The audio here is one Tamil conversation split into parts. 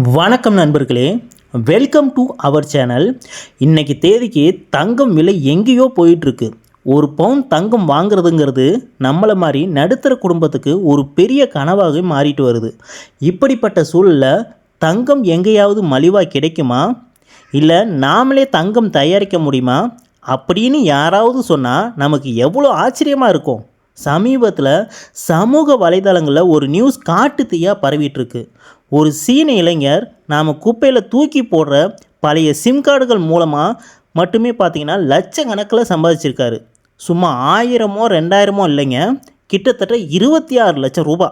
வணக்கம் நண்பர்களே, வெல்கம் டு அவர் சேனல். இன்றைக்கி தேதிக்கு தங்கம் விலை எங்கேயோ போயிட்டுருக்கு. ஒரு பவுன் தங்கம் வாங்குறதுங்கிறது நம்மளை மாதிரி நடுத்தர குடும்பத்துக்கு ஒரு பெரிய கனவாக மாறிட்டு வருது. இப்படிப்பட்ட சூழலில் தங்கம் எங்கேயாவது மலிவாக கிடைக்குமா, இல்லை நாமளே தங்கம் தயாரிக்க முடியுமா அப்படின்னு யாராவது சொன்னால் நமக்கு எவ்வளோ ஆச்சரியமாக இருக்கும். சமீபத்தில் சமூக வலைதளங்களில் ஒரு நியூஸ் காட்டு தீயாக பரவிட்டுருக்கு. ஒரு சீன இளைஞர் நாம் குப்பையில் தூக்கி போடுற பழைய சிம் கார்டுகள் மூலமாக மட்டுமே பார்த்திங்கன்னா லட்சக்கணக்கில் சம்பாதிச்சிருக்காரு. சும்மா 1000மோ 2000மோ இல்லைங்க, கிட்டத்தட்ட 26 லட்சம் ரூபா.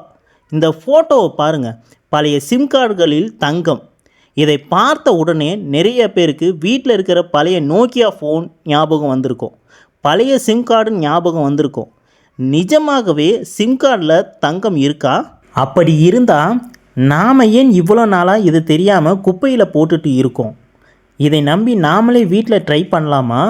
இந்த ஃபோட்டோவை பாருங்கள். பழைய சிம் கார்டுகளில் தங்கம். இதை பார்த்த உடனே நிறைய பேருக்கு வீட்டில் இருக்கிற பழைய நோக்கியா ஃபோன் ஞாபகம் வந்திருக்கும், பழைய சிம் கார்டு ஞாபகம் வந்திருக்கும். நிஜமாகவே சிம் கார்டில் தங்கம் இருக்கா? அப்படி இருந்தால் நாம் ஏன் இவ்வளோ நாளாக இது தெரியாமல் குப்பையில் போட்டுட்டு இருக்கோம்? இதை நம்பி நாமளே வீட்டில் ட்ரை பண்ணலாமா?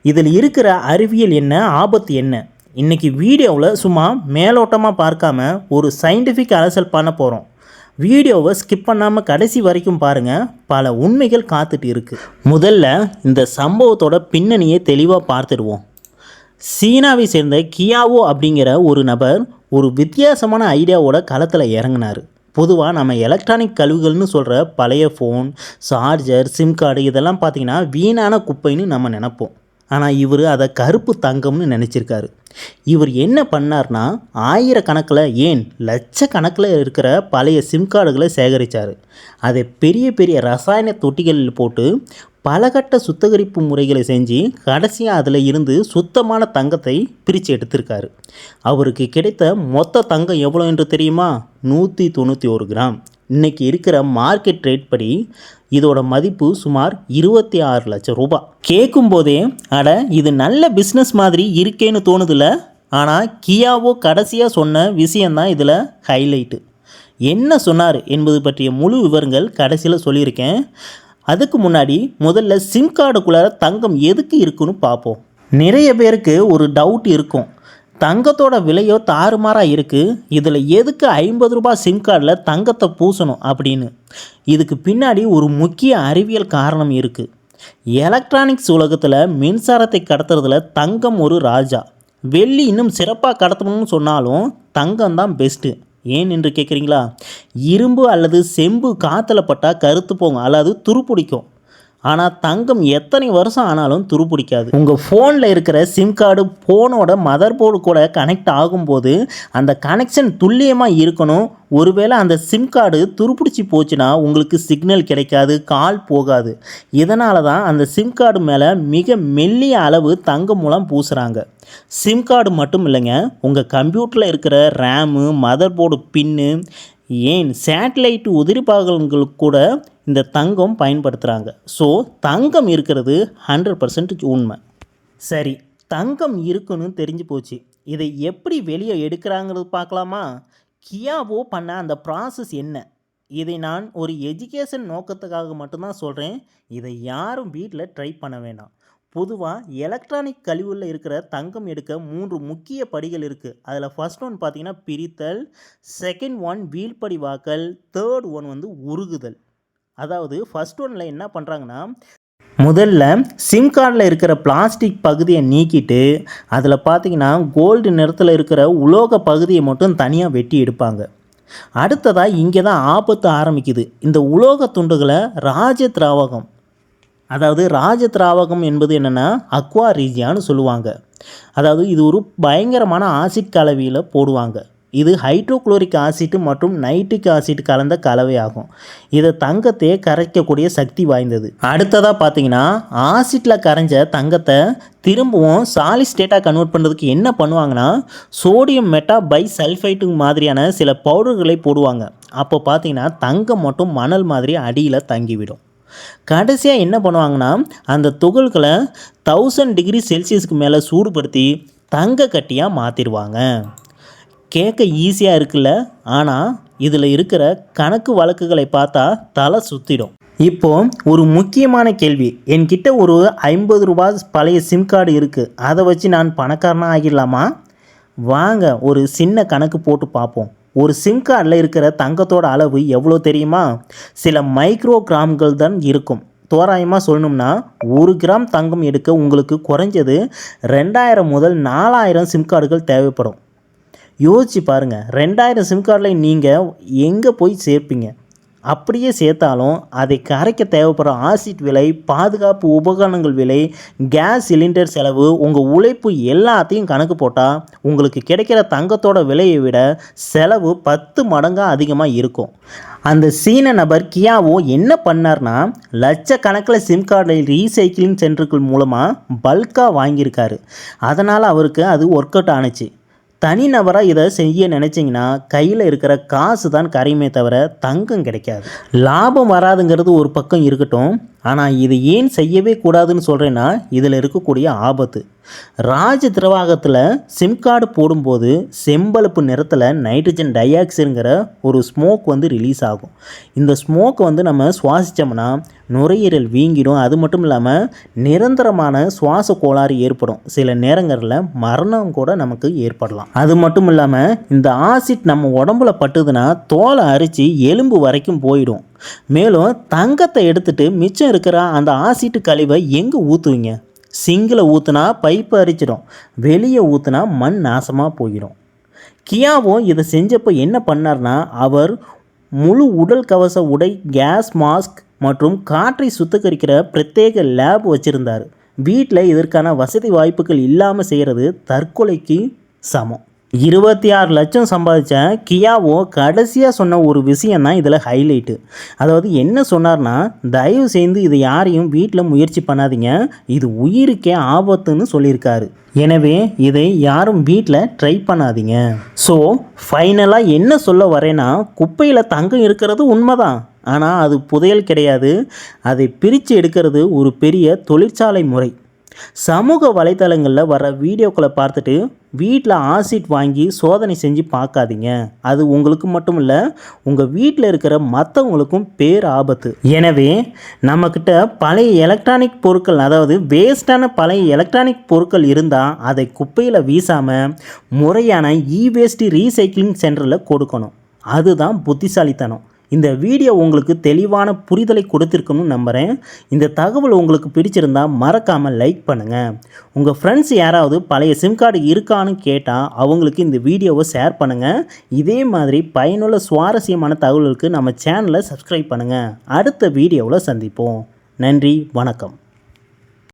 இதில் இருக்கிற அறிவியல் என்ன, ஆபத்து என்ன? இன்றைக்கி வீடியோவில் சும்மா மேலோட்டமாக பார்க்காம ஒரு சயின்டிஃபிக் அலசல் பண்ண போகிறோம். வீடியோவை ஸ்கிப் பண்ணாமல் கடைசி வரைக்கும் பாருங்கள், பல உண்மைகள் காத்துட்டு இருக்குது. முதல்ல இந்த சம்பவத்தோட பின்னணியை தெளிவாக பார்த்துடுவோம். சீனாவை சேர்ந்த கியாவோ அப்படிங்கிற ஒரு நபர் ஒரு வித்தியாசமான ஐடியாவோட களத்தில் இறங்கினார். பொதுவாக நம்ம எலக்ட்ரானிக் கழிவுகள்னு சொல்கிற பழைய ஃபோன், சார்ஜர், சிம் கார்டு இதெல்லாம் பார்த்திங்கன்னா வீணான குப்பைன்னு நம்ம நினைப்போம். ஆனால் இவர் அதை கருப்பு தங்கம்னு நினச்சிருக்காரு. இவர் என்ன பண்ணார்னா, ஆயிரக்கணக்கில் ஏன் லட்சக்கணக்கில் இருக்கிற பழைய சிம் கார்டுகளை சேகரித்தார். அதை பெரிய பெரிய ரசாயன தொட்டிகளில் போட்டு பலகட்ட சுத்திகரிப்பு முறைகளை செஞ்சு கடைசியாக அதில் இருந்து சுத்தமான தங்கத்தை பிரித்து எடுத்திருக்காரு. அவருக்கு கிடைத்த மொத்த தங்கம் எவ்வளோ என்று தெரியுமா? 191 கிராம். இன்றைக்கி இருக்கிற மார்க்கெட் ரேட் படி இதோட மதிப்பு சுமார் 26 லட்சம் ரூபாய். கேட்கும்போதே அட இது நல்ல பிஸ்னஸ் மாதிரி இருக்கேன்னு தோணுதில்ல? ஆனால் கியாவோ கடைசியாக சொன்ன விஷயந்தான் இதில் ஹைலைட்டு. என்ன சொன்னார் என்பது பற்றிய முழு விவரங்கள் கடைசியில் சொல்லியிருக்கேன். அதுக்கு முன்னாடி முதல்ல சிம் கார்டுக்குள்ளார தங்கம் எதுக்கு இருக்குன்னு பார்ப்போம். நிறைய பேருக்கு ஒரு டவுட் இருக்கும், தங்கத்தோட விலையோ தாறுமாறாக இருக்குது, இதில் எதுக்கு 50 ரூபாய் சிம் கார்டில் தங்கத்தை பூசணும் அப்படின்னு. இதுக்கு பின்னாடி ஒரு முக்கிய அறிவியல் காரணம் இருக்குது. எலக்ட்ரானிக்ஸ் உலகத்தில் மின்சாரத்தை கடத்துறதுல தங்கம் ஒரு ராஜா. வெள்ளி இன்னும் சிறப்பாக கடத்தணும்னு சொன்னாலும் தங்கம் தான் பெஸ்ட்டு. ஏன் என்று கேட்குறீங்களா? இரும்பு அல்லது செம்பு காற்றுல பட்டால் கருத்து போகும், அல்லது துருப்பிடிக்கும். ஆனால் தங்கம் எத்தனை வருஷம் ஆனாலும் துருப்பிடிக்காது. உங்கள் ஃபோனில் இருக்கிற சிம் கார்டு ஃபோனோட மதர் போர்டு கூட கனெக்ட் ஆகும்போது அந்த கனெக்ஷன் துல்லியமாக இருக்கணும். ஒருவேளை அந்த சிம் கார்டு துருப்பிடிச்சி போச்சுன்னா உங்களுக்கு சிக்னல் கிடைக்காது, கால் போகாது. இதனால தான் அந்த சிம் கார்டு மேலே மிக மெல்லிய அளவு தங்கம் மூலம் பூசுகிறாங்க. சிம் கார்டு மட்டும் இல்லைங்க, உங்கள் கம்ப்யூட்டரில் இருக்கிற ரேமு, மதர் போர்டு பின்னு, ஏன் சேட்டலைட்டு உதிரிபாகங்களுக்கு கூட இந்த தங்கம் பயன்படுத்துகிறாங்க. ஸோ தங்கம் இருக்கிறது 100% உண்மை. சரி, தங்கம் இருக்குன்னு தெரிஞ்சு போச்சு. இதை எப்படி வெளியே எடுக்கிறாங்கிறது பார்க்கலாமா? கியாவோ பண்ண அந்த ப்ராசஸ் என்ன? இதை நான் ஒரு எஜுகேஷன் நோக்கத்துக்காக மட்டும்தான் சொல்கிறேன். இதை யாரும் வீட்டில் ட்ரை பண்ண வேண்டாம். பொதுவாக எலக்ட்ரானிக் கழிவுகளில் இருக்கிற தங்கம் எடுக்க 3 முக்கிய படிகள் இருக்குது. அதில் ஃபர்ஸ்ட் ஒன் பார்த்திங்கன்னா பிரித்தல், செகண்ட் ஒன் வீழ்படிவாக்கல், தேர்ட் ஒன் உருகுதல். அதாவது ஃபர்ஸ்ட் ஒன்னில் என்ன பண்ணுறாங்கன்னா, முதல்ல சிம் கார்டில் இருக்கிற பிளாஸ்டிக் பகுதியை நீக்கிட்டு அதில் பார்த்திங்கன்னா கோல்டு நிறத்தில் இருக்கிற உலோக பகுதியை மட்டும் தனியாக வெட்டி எடுப்பாங்க. அடுத்ததாக இங்கே தான் ஆபத்து ஆரம்பிக்குது. இந்த உலோக துண்டுகளை ராஜத்ராவகம், அதாவது ராஜத்ராவகம் என்பது என்னென்னா அக்வா ரீஜியான்னு சொல்லுவாங்க. அதாவது இது ஒரு பயங்கரமான ஆசிட் கலவையில் போடுவாங்க. இது ஹைட்ரோக்ளோரிக் ஆசிட் மற்றும் நைட்ரிக் ஆசிட் கலந்த கலவையாகும். இதை தங்கத்தையே கரைக்கக்கூடிய சக்தி வாய்ந்தது. அடுத்ததாக பார்த்தீங்கன்னா ஆசிட்டில் கரைஞ்ச தங்கத்தை திரும்பவும் சாலிட் ஸ்டேட்டாக கன்வெர்ட் பண்ணுறதுக்கு என்ன பண்ணுவாங்கன்னா, சோடியம் மெட்டாபை சல்ஃபைட்டு மாதிரியான சில பவுடர்களை போடுவாங்க. அப்போ பார்த்தீங்கன்னா தங்கம் மட்டும் மணல் மாதிரி அடியில் தங்கிவிடும். கடைசியாக என்ன பண்ணுவாங்கன்னா, அந்த துகள்களை 1000 டிகிரி செல்சியஸுக்கு மேலே சூடுபடுத்தி தங்க கட்டியாக மாற்றிடுவாங்க. கேட்க ஈஸியாக இருக்குல்ல? ஆனால் இதில் இருக்கிற கணக்கு வழக்குகளை பார்த்தா தலை சுற்றிடும். இப்போது ஒரு முக்கியமான கேள்வி, என்கிட்ட ஒரு 50 ரூபாய் பழைய சிம் கார்டு இருக்குது, அதை வச்சு நான் பணக்காரனாக ஆகிடலாமா? வாங்க ஒரு சின்ன கணக்கு போட்டு பார்ப்போம். ஒரு சிம் கார்டில் இருக்கிற தங்கத்தோட அளவு எவ்வளோ தெரியுமா? சில மைக்ரோ கிராம்கள் தான் இருக்கும். தோராயமாக சொல்லணும்னா 1 கிராம் தங்கம் எடுக்க உங்களுக்கு குறைஞ்சது 2000 முதல் 4000 சிம் கார்டுகள் தேவைப்படும். யோசிச்சு பாருங்கள், 2000 சிம் கார்டில் நீங்கள் எங்கே போய் சேர்ப்பீங்க? அப்படியே சேர்த்தாலும் அதை கரைக்க தேவைப்படுற ஆசிட் விலை, பாதுகாப்பு உபகரணங்கள் விலை, கேஸ் சிலிண்டர் செலவு, உங்கள் உழைப்பு எல்லாத்தையும் கணக்கு போட்டால் உங்களுக்கு கிடைக்கிற தங்கத்தோட விலையை விட செலவு 10 மடங்காக அதிகமாக இருக்கும். அந்த சீன நபர் கியாவோ என்ன பண்ணார்னா, லட்சக்கணக்கில் சிம் கார்டை ரீசைக்கிளிங் சென்டர்கள் மூலமாக பல்காக வாங்கியிருக்காரு. அதனால் அவருக்கு அது ஒர்க் அவுட் ஆணுச்சு. தனிநபராக இதை செய்ய நினச்சிங்கன்னா கையில் இருக்கிற காசு தான் கரையுமே தவிர தங்கம் கிடைக்காது. லாபம் வராதுங்கிறது ஒரு பக்கம் இருக்கட்டும், ஆனால் இது ஏன் செய்யவே கூடாதுன்னு சொல்கிறேன்னா இதில் இருக்கக்கூடிய ஆபத்து. ராஜ திரவாகத்தில் சிம் கார்டு போடும்போது செம்பழுப்பு நிறத்தில் நைட்ரஜன் டை ஆக்சைடுங்கிற ஒரு ஸ்மோக் ரிலீஸ் ஆகும். இந்த ஸ்மோக்கை நம்ம சுவாசித்தோம்னா நுரையீரல் வீங்கிடும். அது மட்டும் இல்லாமல் நிரந்தரமான சுவாச கோளாறு ஏற்படும். சில நேரங்களில் மரணம் கூட நமக்கு ஏற்படலாம். அது மட்டும் இல்லாமல் இந்த ஆசிட் நம்ம உடம்புல பட்டுதுன்னா தோலை அரித்து எலும்பு வரைக்கும் போயிடும். மேலும் தங்கத்தை எடுத்துட்டு மிச்சம் இருக்கிற அந்த ஆசிட்டு கழிவை எங்கே ஊற்றுவீங்க? சிங்கில் ஊற்றுனா பைப்பு அரிச்சிடும், வெளியே ஊற்றுனா மண் நாசமாக போயிடும். கியாவோ இதை செஞ்சப்போ என்ன பண்ணார்னா, அவர் முழு உடல் கவச உடை, கேஸ் மாஸ்க் மற்றும் காற்றை சுத்திகரிக்கிற பிரத்யேக லேப் வச்சுருந்தார். வீட்டில் இதற்கான வசதி வாய்ப்புகள் இல்லாமல் செய்கிறது தற்கொலைக்கு சமம். 26 லட்சம் சம்பாதிச்ச கியாவோ கடைசியாக சொன்ன ஒரு விஷயந்தான் இதில் ஹைலைட்டு. அதாவது என்ன சொன்னார்னா, தயவு செய்து இதை யாரையும் வீட்டில் முயற்சி பண்ணாதீங்க, இது உயிருக்கே ஆபத்துன்னு சொல்லியிருக்காரு. எனவே இதை யாரும் வீட்டில் ட்ரை பண்ணாதீங்க. ஸோ ஃபைனலாக என்ன சொல்ல வரேன்னா, குப்பையில் தங்கம் இருக்கிறது உண்மைதான், ஆனால் அது புதையல் கிடையாது. அதை பிரித்து எடுக்கிறது ஒரு பெரிய தொழிற்சாலை முறை. சமூக வலைத்தளங்களில் வர வீடியோக்களை பார்த்துட்டு வீட்டில் ஆசிட் வாங்கி சோதனை செஞ்சு பார்க்காதீங்க. அது உங்களுக்கு மட்டும் இல்லை, உங்கள் வீட்டில் இருக்கிற மற்றவங்களுக்கும் பேர் ஆபத்து. எனவே நம்மக்கிட்ட பழைய எலக்ட்ரானிக் பொருட்கள், அதாவது வேஸ்டான பழைய எலக்ட்ரானிக் பொருட்கள் இருந்தால் அதை குப்பையில் வீசாமல் முறையான வேஸ்ட் ரீசைக்கிளிங் சென்டரில் கொடுக்கணும். அதுதான் புத்திசாலித்தனம். இந்த வீடியோ உங்களுக்கு தெளிவான புரிதலை கொடுத்துருக்குன்னு நம்புகிறேன். இந்த தகவல் உங்களுக்கு பிடிச்சிருந்தால் மறக்காமல் லைக் பண்ணுங்கள். உங்கள் ஃப்ரெண்ட்ஸ் யாராவது பழைய சிம் கார்டு இருக்கான்னு கேட்டால் அவங்களுக்கு இந்த வீடியோவை ஷேர் பண்ணுங்கள். இதே மாதிரி பயனுள்ள சுவாரஸ்யமான தகவல்களுக்கு நம்ம சேனலை சப்ஸ்கிரைப் பண்ணுங்கள். அடுத்த வீடியோவில் சந்திப்போம். நன்றி, வணக்கம்.